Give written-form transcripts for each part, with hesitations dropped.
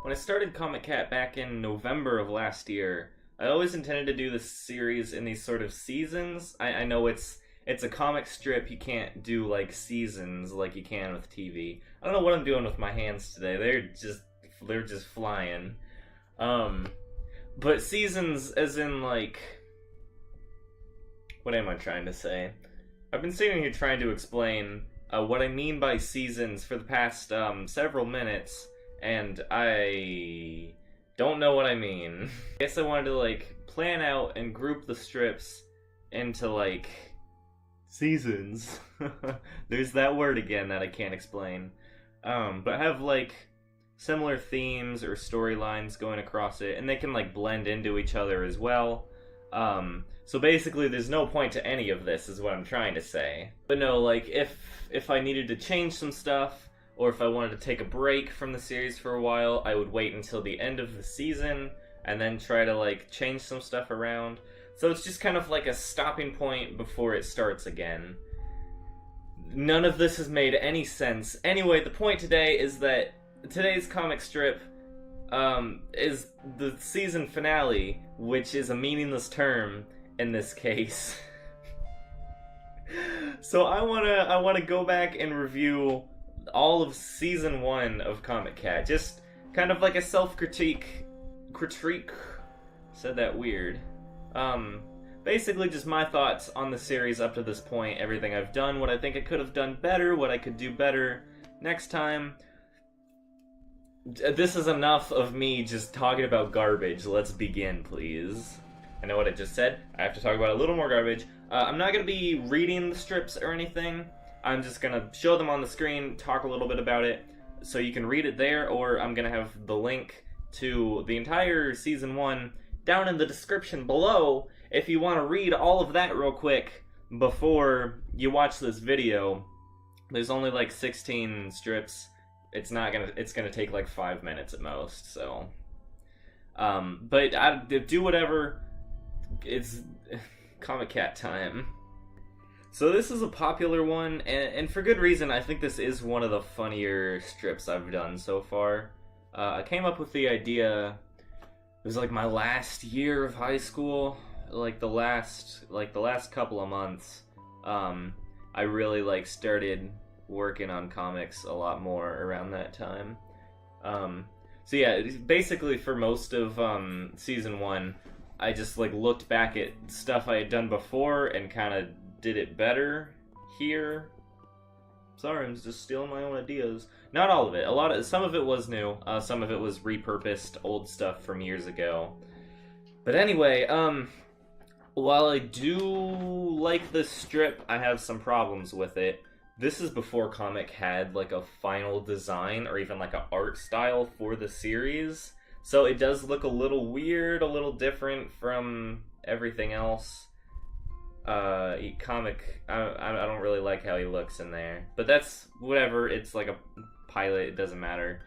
When I started Comic Cat back in November of last year, I always intended to do this series in these sort of seasons. I know it's a comic strip, you can't do like seasons like you can with TV. I don't know what I'm doing with my hands today. They're just flying. But seasons as in like, what am I trying to say? I've been sitting here trying to explain what I mean by seasons for the past several minutes, and I don't know what I mean. I guess I wanted to like plan out and group the strips into like seasons. There's that word again that I can't explain. But have like similar themes or storylines going across it, and they can like blend into each other as well. So basically there's no point to any of this is what I'm trying to say. But no, like if I needed to change some stuff, or if I wanted to take a break from the series for a while, I would wait until the end of the season and then try to like change some stuff around. So it's just kind of like a stopping point before it starts again. None of this has made any sense. Anyway, the point today is that today's comic strip is the season finale, which is a meaningless term in this case. So I wanna go back and review all of season 1 of Comic Cat, just kind of like a self-critique. Said that weird. Basically just my thoughts on the series up to this point, everything I've done, what I think I could have done better, what I could do better next time. This is enough of me just talking about garbage. Let's begin, please. I know what I just said. I have to talk about a little more garbage. I'm not going to be reading the strips or anything. I'm just going to show them on the screen, talk a little bit about it, so you can read it there, or I'm going to have the link to the entire Season 1 down in the description below if you want to read all of that real quick before you watch this video. There's only like 16 strips. It's gonna take like 5 minutes at most, so but I do whatever. It's Comic Cat time. So this is a popular one, and for good reason. I think this is one of the funnier strips I've done so far. I came up with the idea, it was like my last year of high school, like the last couple of months. I really like started working on comics a lot more around that time. So yeah, basically for most of season 1, I just like looked back at stuff I had done before and kind of did it better here. Sorry, I'm just stealing my own ideas. Not all of it. Some of it was new. Some of it was repurposed old stuff from years ago. But anyway, while I do like this strip, I have some problems with it. This is before Comic had like a final design or even like an art style for the series. So it does look a little weird, a little different from everything else. I don't really like how he looks in there. But that's whatever, it's like a pilot, it doesn't matter.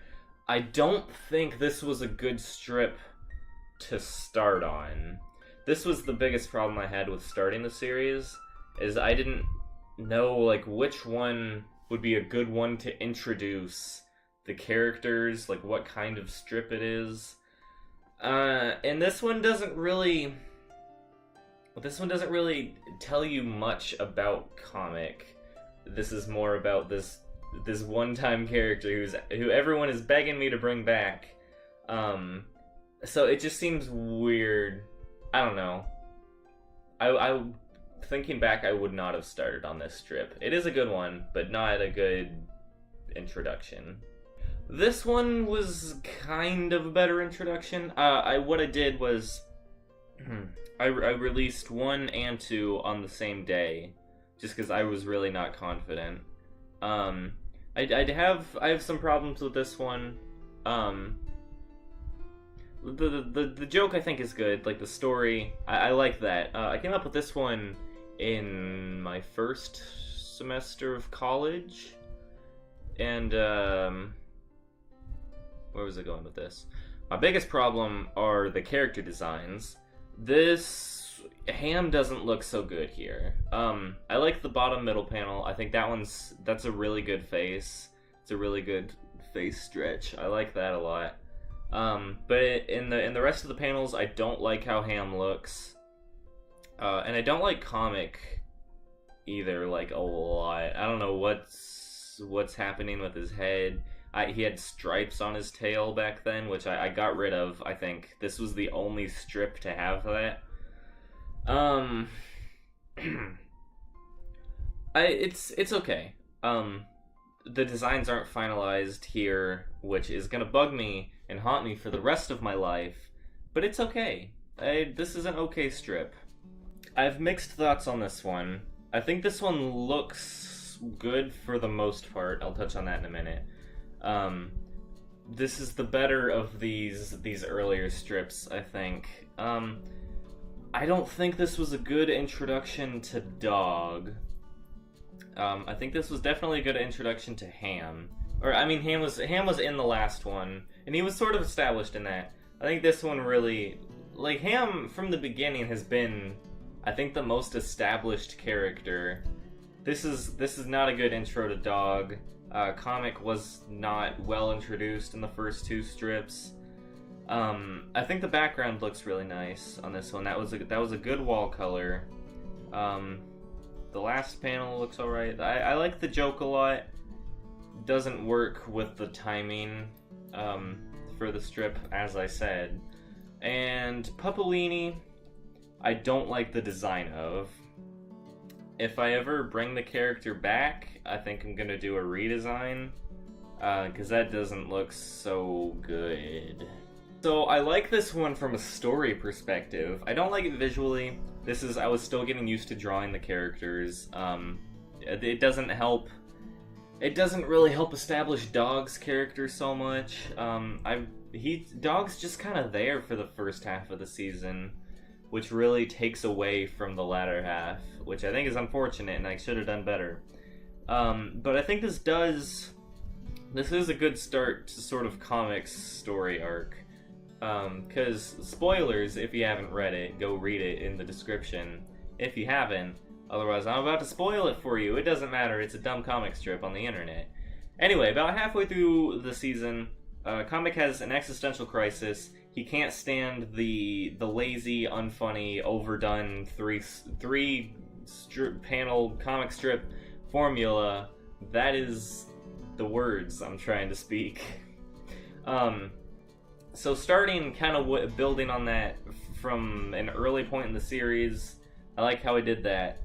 I don't think this was a good strip to start on. This was the biggest problem I had with starting the series, is I didn't know like which one would be a good one to introduce the characters, like what kind of strip it is. And this one doesn't really tell you much about comic. This is more about this one-time character who everyone is begging me to bring back. So it just seems weird. I don't know. I thinking back, I would not have started on this strip. It is a good one, but not a good introduction. This one was kind of a better introduction. What I did was I released 1 and 2 on the same day, just because I was really not confident. I have some problems with this one. The joke I think is good, like the story. I like that. I came up with this one in my first semester of college, and where was I going with this? My biggest problem are the character designs. This Ham doesn't look so good here. I like the bottom middle panel. I think that's a really good face. It's a really good face stretch. I like that a lot. But in the rest of the panels, I don't like how Ham looks, and I don't like Comic either, like, a lot. I don't know what's happening with his head. He had stripes on his tail back then, which I got rid of. I think this was the only strip to have that. It's okay. The designs aren't finalized here, which is gonna bug me and haunt me for the rest of my life, but it's okay. This is an okay strip. I have mixed thoughts on this one. I think this one looks good for the most part. I'll touch on that in a minute. This is the better of these earlier strips, I think. I don't think this was a good introduction to Dog. I think this was definitely a good introduction to Ham. Or, I mean, Ham was in the last one, and he was sort of established in that. I think this one really... Like, Ham, from the beginning, has been, I think, the most established character. This is not a good intro to Dog. Comic was not well introduced in the first two strips. I think the background looks really nice on this one. That was a good wall color. The last panel looks alright. I like the joke a lot. Doesn't work with the timing for the strip, as I said. And Pupolini, I don't like the design of. If I ever bring the character back, I think I'm gonna do a redesign, because that doesn't look so good. So I like this one from a story perspective. I don't like it visually. I was still getting used to drawing the characters. It doesn't help. It doesn't really help establish Dog's character so much. Dog's just kind of there for the first half of the season, which really takes away from the latter half, which I think is unfortunate, and I should have done better. But I think this is a good start to sort of Comic's story arc. Because, spoilers, if you haven't read it, go read it in the description. If you haven't, otherwise I'm about to spoil it for you. It doesn't matter, it's a dumb comic strip on the internet. Anyway, about halfway through the season, Comic has an existential crisis. He can't stand the lazy, unfunny, overdone three panel comic strip formula. That is the words I'm trying to speak. So starting kind of building on that from an early point in the series, I like how he did that.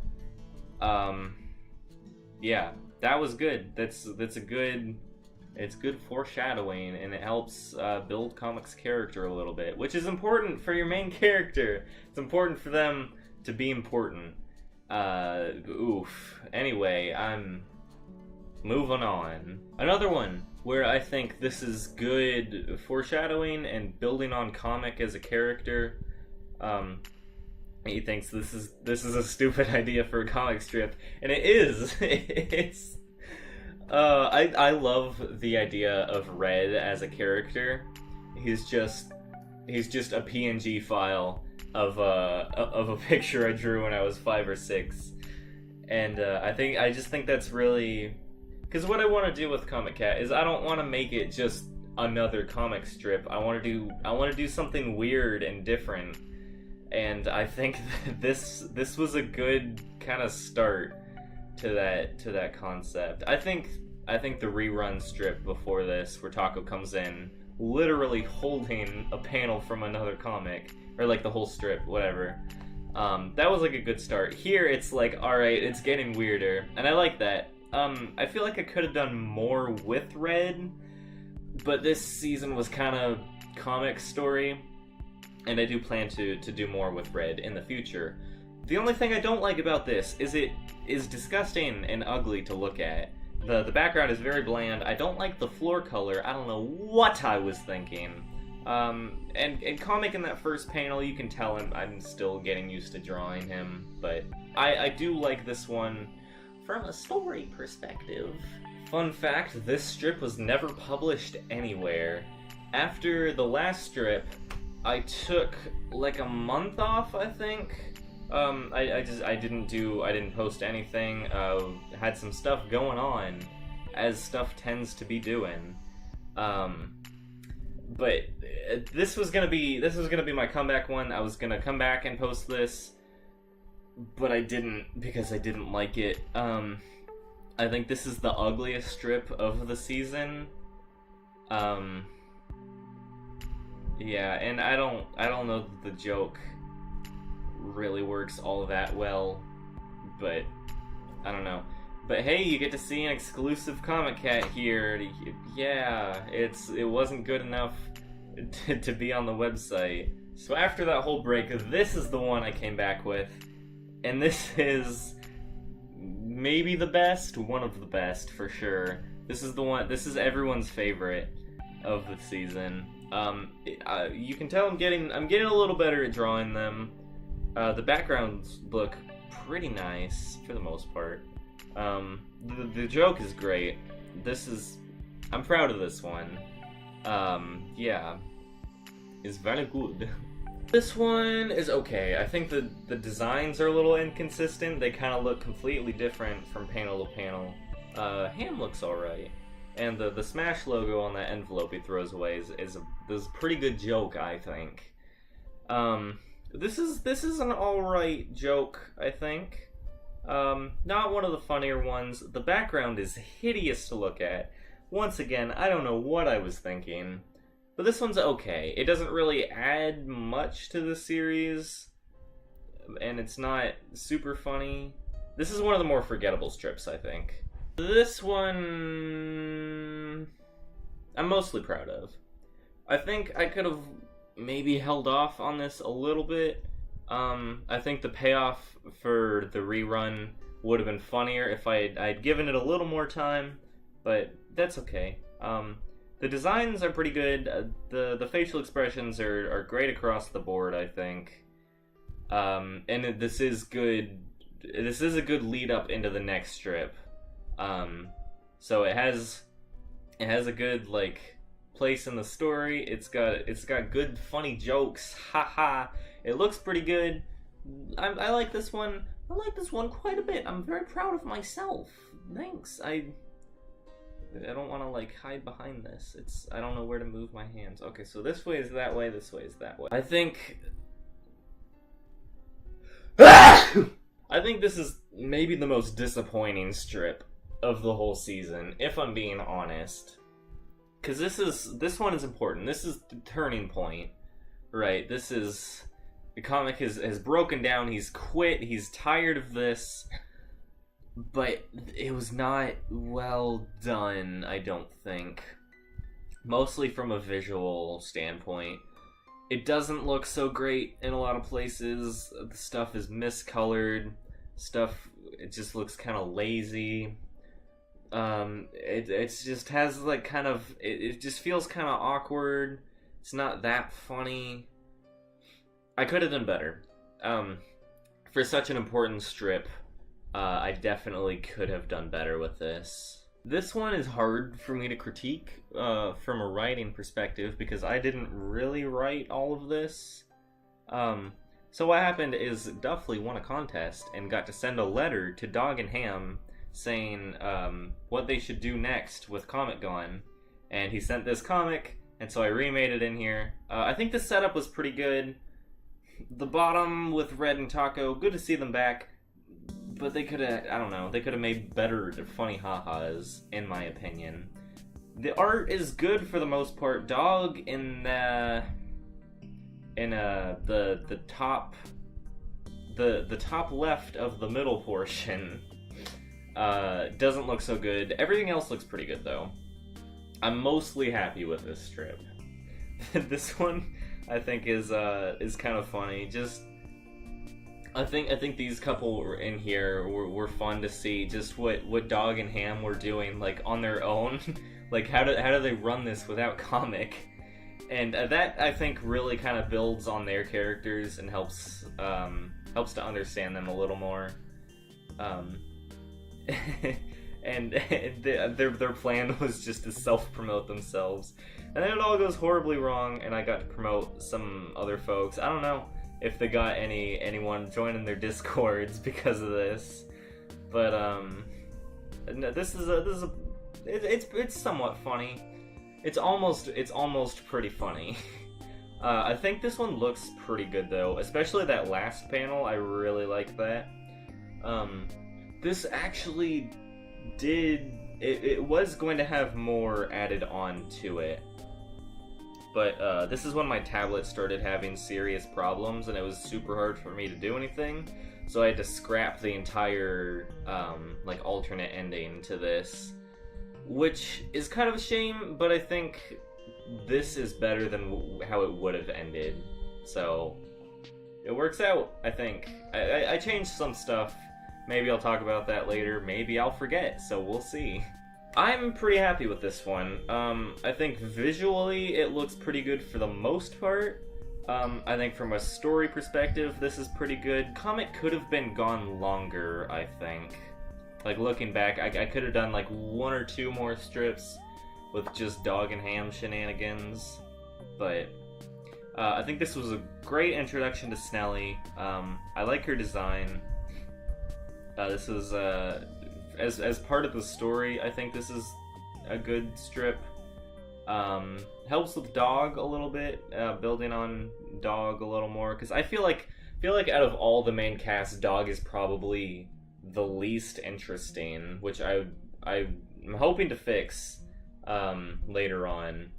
Yeah, that was good. It's good foreshadowing, and it helps build Comic's character a little bit, which is important for your main character. It's important for them to be important. Anyway, I'm moving on. Another one where I think this is good foreshadowing and building on Comic as a character. He thinks this is a stupid idea for a comic strip, and it is. It's. I love the idea of Red as a character. He's just a PNG file of a picture I drew when I was 5 or 6, and I just think that's really. Because what I want to do with Comic Cat is I don't want to make it just another comic strip. I want to do something weird and different. And I think this was a good kind of start to that concept. I think the rerun strip before this, where Taco comes in, literally holding a panel from another comic, or like the whole strip, whatever. That was like a good start. Here it's like, all right, it's getting weirder, and I like that. I feel like I could have done more with Red, but this season was kind of comic story, and I do plan to do more with Red in the future. The only thing I don't like about this is it is disgusting and ugly to look at. The background is very bland. I don't like the floor color. I don't know what I was thinking. And Comic in that first panel, you can tell I'm still getting used to drawing him, but I do like this one from a story perspective. Fun fact, this strip was never published anywhere. After the last strip, I took like a month off, I think. I didn't post anything. Had some stuff going on, as stuff tends to be doing. But this was gonna be my comeback one. I was gonna come back and post this, but I didn't because I didn't like it. I think this is the ugliest strip of the season. Yeah, and I don't know that the joke really works all that well, but I don't know. But hey, you get to see an exclusive Comic Cat here. Yeah, it wasn't good enough to be on the website. So after that whole break, this is the one I came back with, and this is maybe the best, one of the best for sure. This is the one. This is everyone's favorite of the season. You can tell I'm getting a little better at drawing them. The backgrounds look pretty nice for the most part. The joke is great. I'm proud of this one. Yeah, it's very good. This one is okay. I think the designs are a little inconsistent. They kind of look completely different from panel to panel. Ham looks alright. And the Smash logo on that envelope he throws away is a pretty good joke, I think. This is an alright joke, I think. Not one of the funnier ones. The background is hideous to look at. Once again, I don't know what I was thinking. But this one's okay. It doesn't really add much to the series, and it's not super funny. This is one of the more forgettable strips, I think. This one I'm mostly proud of. I think I could have maybe held off on this a little bit. I think the payoff for the rerun would have been funnier if I'd given it a little more time, but that's okay. The designs are pretty good. The facial expressions are great across the board, I think. And this is good. This is a good lead up into the next strip. So it has a good place in the story. It's got good funny jokes. Haha. It looks pretty good. I like this one. I like this one quite a bit. I'm very proud of myself. Thanks. I don't want to hide behind this. I don't know where to move my hands. Okay, so this way is that way, this way is that way. I think this is maybe the most disappointing strip of the whole season, if I'm being honest. Cuz this one is important. This is the turning point. Right? The comic has broken down, he's quit, he's tired of this. But it was not well done, I don't think. Mostly from a visual standpoint. It doesn't look so great in a lot of places. The stuff is miscolored. It just looks kind of lazy. It just has it just feels kind of awkward. It's not that funny. I could have done better. For such an important strip, I definitely could have done better with this. This one is hard for me to critique from a writing perspective because I didn't really write all of this. So what happened is Duffley won a contest and got to send a letter to Dog and Ham saying what they should do next with Comic Gone. And he sent this comic, and so I remade it in here. I think the setup was pretty good. The bottom with Red and Taco, good to see them back. But they could have, I don't know, they could have made better funny ha-has, in my opinion. The art is good for the most part. Dog in the top left of the middle portion doesn't look so good. Everything else looks pretty good though. I'm mostly happy with this strip. This one I think is kind of funny. I think these couple in here were fun to see. Just what Dog and Ham were doing on their own. How do they run this without comic? And that I think really kind of builds on their characters and helps to understand them a little more. And their plan was just to self-promote themselves. And then it all goes horribly wrong, and I got to promote some other folks. I don't know if they got anyone joining their Discords because of this, but no, it's somewhat funny. it's almost pretty funny. I think this one looks pretty good though, especially that last panel. I really like that. This actually it was going to have more added on to it, but this is when my tablet started having serious problems and it was super hard for me to do anything, so I had to scrap the entire like alternate ending to this, which is kind of a shame, but I think this is better than how it would have ended, so it works out, I think. I changed some stuff. Maybe I'll talk about that later. Maybe I'll forget, so we'll see. I'm pretty happy with this one. I think visually it looks pretty good for the most part. I think from a story perspective, this is pretty good. Comic could have been gone longer, I think. Like, looking back, I could have done like 1 or 2 more strips with just dog and ham shenanigans, but I think this was a great introduction to Snelly. I like her design. This is as part of the story, I think this is a good strip. Helps with Dog a little bit, building on Dog a little more, because I feel like out of all the main cast, Dog is probably the least interesting, which I'm hoping to fix later on.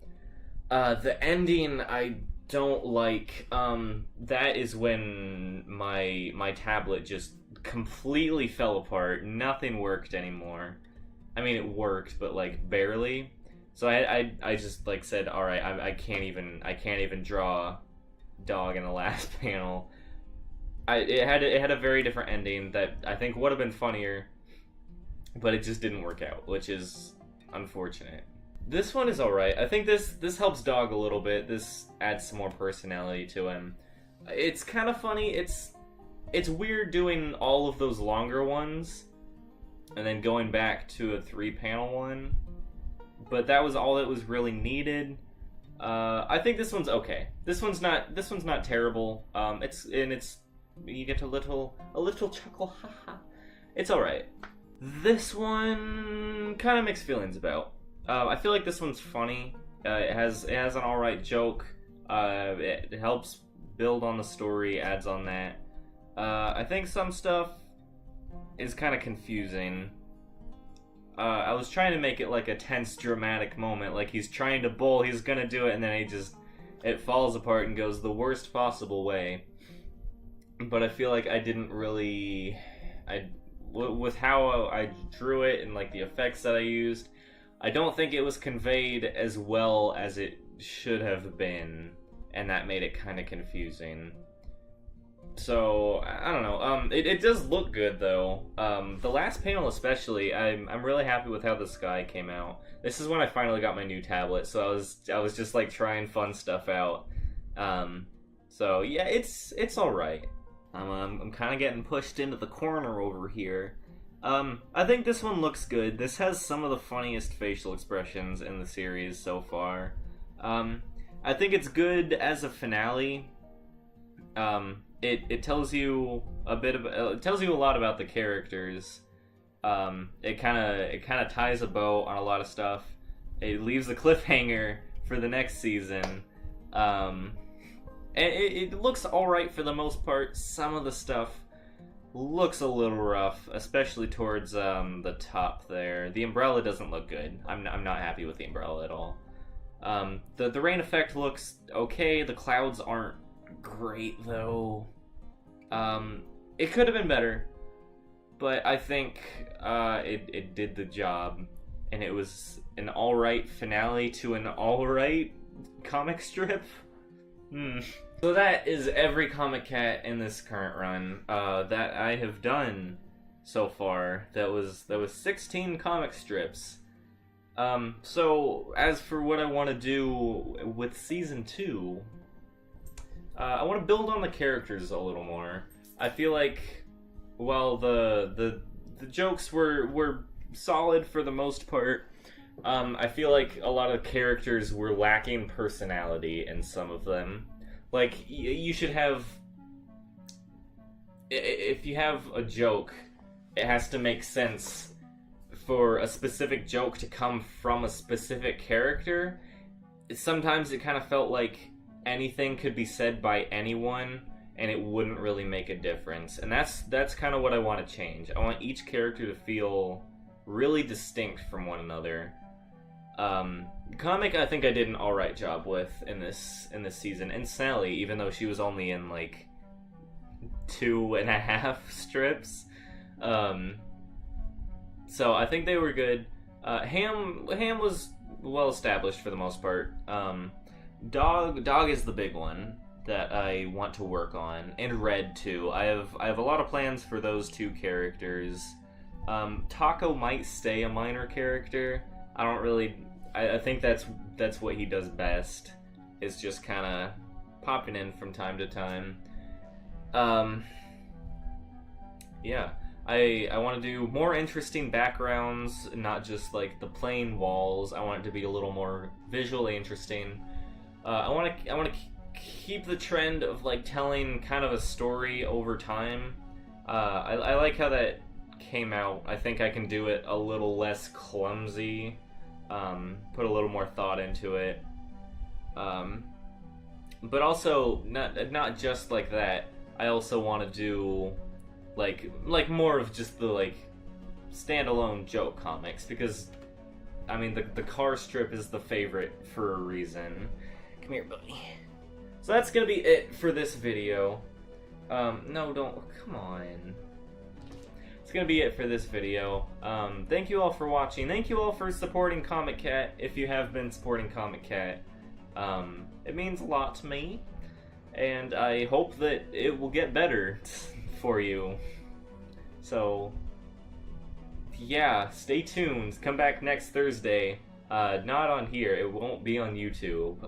The ending I don't like. That is when my tablet just completely fell apart. Nothing worked anymore. I mean, it worked, but like barely. So I just like said, all right, I can't even draw Dog in the last panel. It had a very different ending that I think would have been funnier, but it just didn't work out, which is unfortunate. This one is alright. I think this helps Dog a little bit. This adds some more personality to him. It's kind of funny. It's weird doing all of those longer ones and then going back to a 3-panel one, but that was all that was really needed. I think this one's okay. This one's not terrible. It's you get a little chuckle. Haha. It's alright. This one kind of mixed feelings about. I feel like this one's funny. It has an alright joke. It helps build on the story, adds on that. I think some stuff is kind of confusing. I was trying to make it like a tense, dramatic moment, like he's trying to bowl, he's gonna do it, and then it falls apart and goes the worst possible way. But I feel like I didn't really, with how I drew it and like the effects that I used, I don't think it was conveyed as well as it should have been, and that made it kind of confusing. So I don't know. It does look good though. The last panel especially, I'm really happy with how the sky came out. This is when I finally got my new tablet, so I was just like trying fun stuff out. So yeah, it's all right. I'm kind of getting pushed into the corner over here. I think this one looks good. This has some of the funniest facial expressions in the series so far. I think it's good as a finale. It tells you it tells you a lot about the characters. It kind of ties a bow on a lot of stuff. It leaves a cliffhanger for the next season. And it looks all right for the most part. Some of the stuff looks a little rough, especially towards the top there. The umbrella doesn't look good. I'm not happy with the umbrella at all. The rain effect looks okay. The clouds aren't great though. It could have been better, but I think it did the job, and it was an alright finale to an alright comic strip. So that is every Comic Cat in this current run that I have done so far. That was 16 comic strips. So as for what I want to do with season 2, I want to build on the characters a little more. I feel like while the jokes were solid for the most part, I feel like a lot of characters were lacking personality in some of them. Like, you should have... If you have a joke, it has to make sense for a specific joke to come from a specific character. sometimes it kind of felt like anything could be said by anyone and it wouldn't really make a difference. And that's kind of what I want to change. I want each character to feel really distinct from one another. Comic, I think I did an alright job with in this season. And Sally, even though she was only in like 2.5 strips. So I think they were good. Ham was well established for the most part. Dog is the big one that I want to work on, and Red too. I have a lot of plans for those two characters. Taco might stay a minor character. I don't really. I think that's what he does best. Is just kind of popping in from time to time. Yeah. I want to do more interesting backgrounds, not just like the plain walls. I want it to be a little more visually interesting. I want to keep the trend of like telling kind of a story over time. I like how that came out. I think I can do it a little less clumsy. Put a little more thought into it. But also not just like that. I also want to do like more of just the like standalone joke comics, because I mean the car strip is the favorite for a reason. Come here, buddy. So that's gonna be it for this video. No, don't. Come on. It's gonna be it for this video. Thank you all for watching. Thank you all for supporting Comic Cat. If you have been supporting Comic Cat, it means a lot to me, and I hope that it will get better for you. So yeah, stay tuned. Come back next Thursday. Not on here. It won't be on YouTube.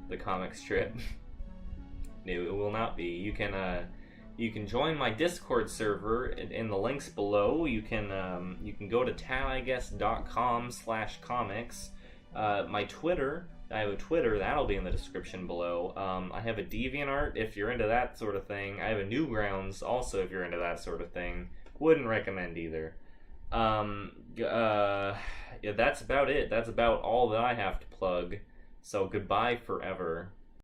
The comic strip. No, it will not be. You can join my Discord server in the links below. You can go to tadiguess.com/comics. My Twitter. I have a Twitter, that'll be in the description below. I have a DeviantArt if you're into that sort of thing. I have a Newgrounds also if you're into that sort of thing. Wouldn't recommend either. Yeah, that's about it. That's about all that I have to plug. So goodbye forever.